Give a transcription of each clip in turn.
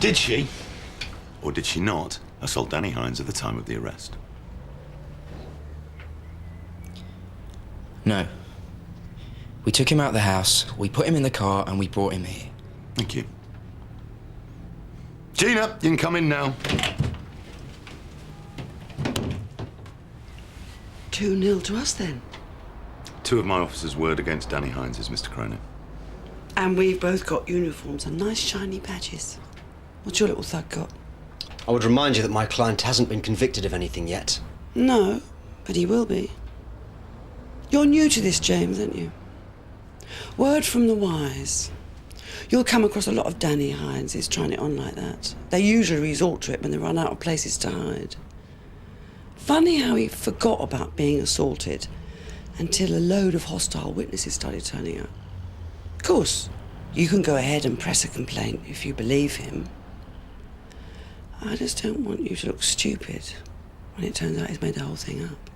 Did she, or did she not, assault Danny Hines at the time of the arrest? No. We took him out of the house, we put him in the car, and we brought him here. Thank you. Gina, you can come in now. 2-0 to us, then. 2 of my officers' word against Danny Hines is Mr. Cronin. And we've both got uniforms and nice shiny badges. What's your little thug got? I would remind you that my client hasn't been convicted of anything yet. No, but he will be. You're new to this, James, aren't you? Word from the wise. You'll come across a lot of Danny Hineses trying it on like that. They usually resort to it when they run out of places to hide. Funny how he forgot about being assaulted until a load of hostile witnesses started turning up. Of course, you can go ahead and press a complaint if you believe him. I just don't want you to look stupid when it turns out he's made the whole thing up.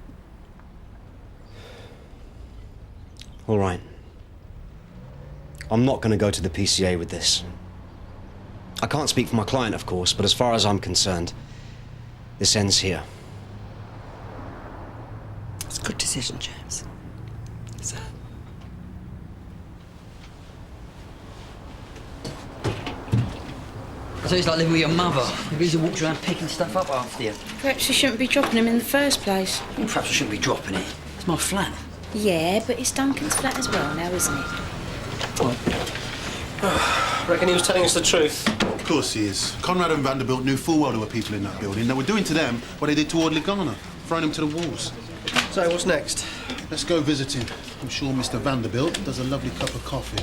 All right. I'm not going to go to the PCA with this. I can't speak for my client, of course, but as far as I'm concerned, this ends here. It's a good decision, James. So. So it's like living with your mother. You really walks around picking stuff up after you. Perhaps you shouldn't be dropping him in the first place. Well, perhaps I shouldn't be dropping it. It's my flat. Yeah, but it's Duncan's flat as well now, isn't it? Reckon he was telling us the truth? Of course he is. Conrad and Vanderbilt knew full well there were people in that building. They were doing to them what they did to Audley Garner, throwing them to the wolves. So what's next? Let's go visit him. I'm sure Mr. Vanderbilt does a lovely cup of coffee.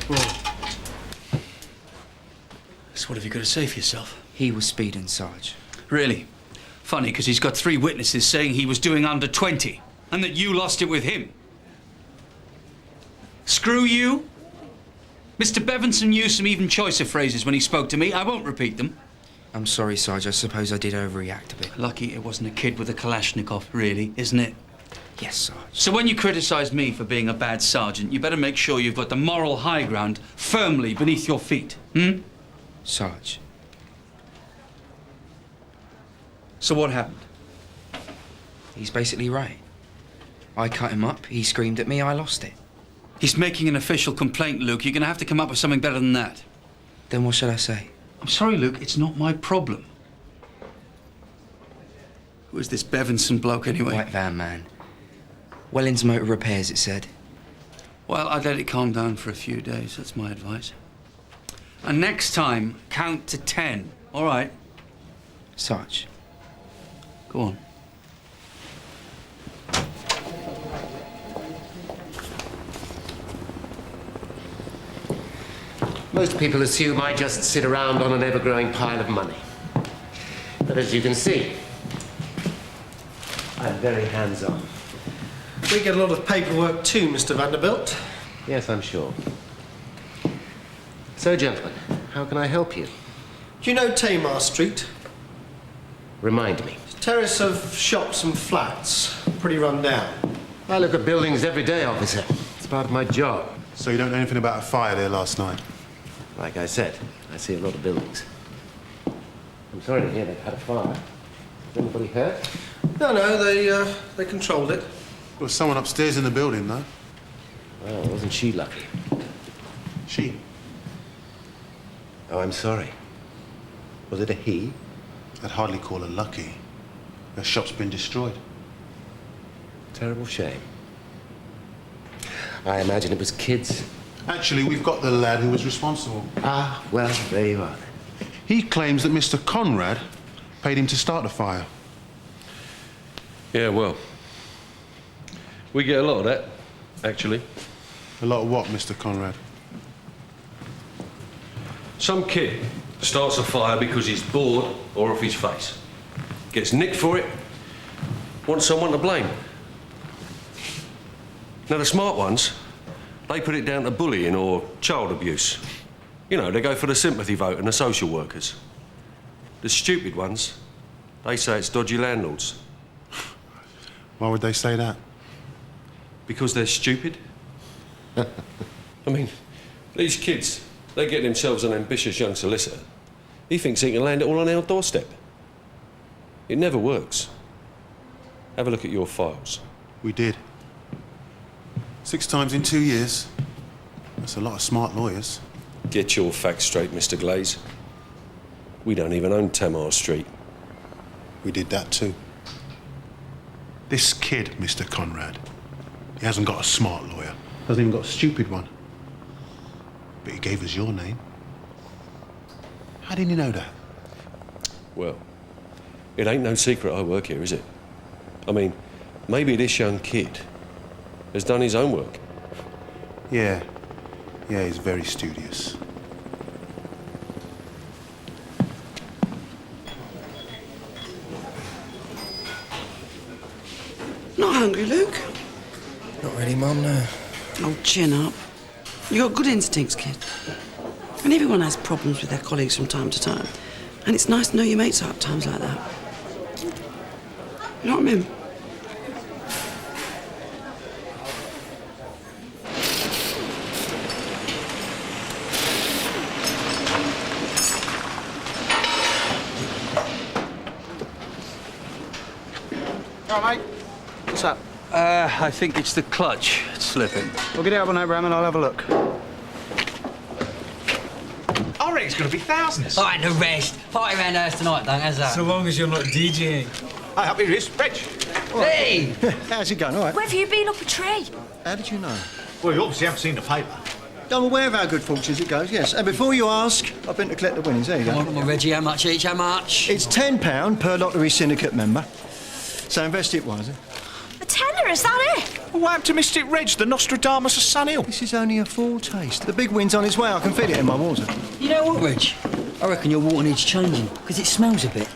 So what have you got to say for yourself? He was speeding, Sarge. Really? Funny, because he's got 3 witnesses saying he was doing under 20 and that you lost it with him. Screw you. Mr. Bevenson used some even choicer phrases when he spoke to me. I won't repeat them. I'm sorry, Sarge. I suppose I did overreact a bit. Lucky it wasn't a kid with a Kalashnikov, really, isn't it? Yes, Sarge. So when you criticise me for being a bad sergeant, you better make sure you've got the moral high ground firmly beneath your feet, Sarge. So what happened? He's basically right. I cut him up, he screamed at me, I lost it. He's making an official complaint, Luke. You're going to have to come up with something better than that. Then what should I say? I'm sorry, Luke. It's not my problem. Who is this Bevenson bloke, anyway? White van man. Wellings Motor Repairs, it said. Well, I'd let it calm down for a few days. That's my advice. And next time, count to 10. All right? Sarge. Go on. Most people assume I just sit around on an ever-growing pile of money. But as you can see, I'm very hands-on. We get a lot of paperwork too, Mr. Vanderbilt. Yes, I'm sure. So, gentlemen, how can I help you? Do you know Tamar Street? Remind me. Terrace of shops and flats. Pretty run down. I look at buildings every day, officer. It's part of my job. So you don't know anything about a fire there last night? Like I said, I see a lot of buildings. I'm sorry to hear they've had a fire. Is anybody hurt? No, they controlled it. There was someone upstairs in the building, though. Well, wasn't she lucky? She? Oh, I'm sorry. Was it a he? I'd hardly call her lucky. Her shop's been destroyed. Terrible shame. I imagine it was kids. Actually, we've got the lad who was responsible. Ah, well, there you are. He claims that Mr. Conrad paid him to start the fire. Yeah, well, we get a lot of that, actually. A lot of what, Mr. Conrad? Some kid starts a fire because he's bored or off his face. Gets nicked for it, wants someone to blame. Now, the smart ones, they put it down to bullying or child abuse. You know, they go for the sympathy vote and the social workers. The stupid ones, they say it's dodgy landlords. Why would they say that? Because they're stupid. I mean, these kids, they get themselves an ambitious young solicitor. He thinks he can land it all on our doorstep. It never works. Have a look at your files. We did. 6 times in 2 years. That's a lot of smart lawyers. Get your facts straight, Mr. Glaze. We don't even own Tamar Street. We did that too. This kid, Mr. Conrad, he hasn't got a smart lawyer. Hasn't even got a stupid one. But he gave us your name. How didn't you know that? Well, it ain't no secret I work here, is it? I mean, maybe this young kid has done his own work. Yeah. Yeah, he's very studious. Not hungry, Luke? Not really, Mum, no. Oh, chin up. You got good instincts, kid. And everyone has problems with their colleagues from time to time. And it's nice to know your mates are at times like that. You know what I mean? All right, mate. What's up? I think it's the clutch. It's slipping. We'll get it up on Abraham and I'll have a look. I reckon it's going to be thousands. All right, the rest. Party around the house tonight, don't how's that? So long as you're not DJing. Hi, up here is Reg. Hey! How's it going? All right. Where have you been up a tree? How did you know? Well, you obviously haven't seen the paper. I'm aware of how good fortune it goes, yes. And before you ask, I've been to collect the winnings. There you go. Come on, Reggie, how much each? How much? It's £10 per lottery syndicate member. So invest it wisely. A tenner, is that it? Well, what happened to Mystic Reg, the Nostradamus of Sun Hill? This is only a foretaste. The big win's on its way. I can feel it in my water. You know what, Reg? I reckon your water needs changing, because it smells a bit.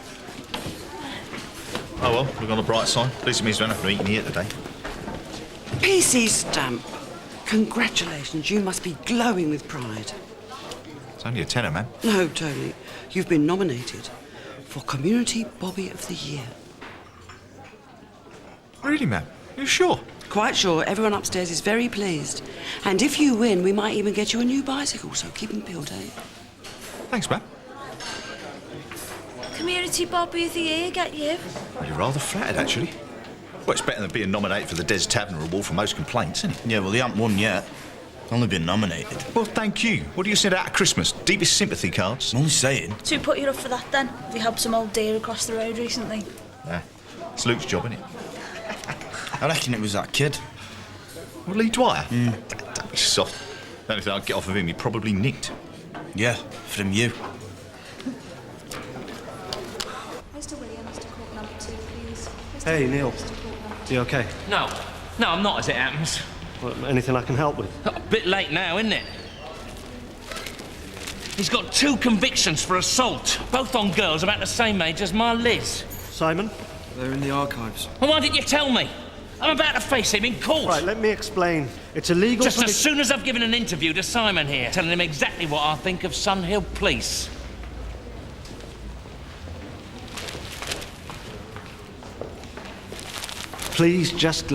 Oh, well, look on the bright side. At least it means we don't have to eat here today. PC stamp. Congratulations, you must be glowing with pride. It's only a tenner, man. No, Tony, you've been nominated for Community Bobby of the Year. Really, man? You sure? Quite sure. Everyone upstairs is very pleased. And if you win, we might even get you a new bicycle, so keep them peeled, eh? Thanks, man. Community Bobby of the Year, get you? Well, you're rather flattered, actually. Well, it's better than being nominated for the Des Tavern Award for most complaints, isn't it? Yeah, well, they haven't won yet. Only been nominated. Well, thank you. What do you send out at Christmas? Deepest sympathy cards? I'm only saying. So who put you up for that, then? Have you helped some old deer across the road recently? Nah, it's Luke's job, isn't it? I reckon it was that kid. Well, Lee Dwyer? Don't be soft. The only thing I'd get off of him, he probably nicked. Yeah, from you. Mr. William, Mr. Court number 2, please. Hey, Neil. You okay? No, I'm not, as it happens. Well, anything I can help with? A bit late now, isn't it? He's got 2 convictions for assault, both on girls about the same age as my Liz. Simon? They're in the archives. Well, why didn't you tell me? I'm about to face him in court. Right, let me explain. It's illegal Just for as soon as I've given an interview to Simon here, telling him exactly what I think of Sun Hill Police. Please just let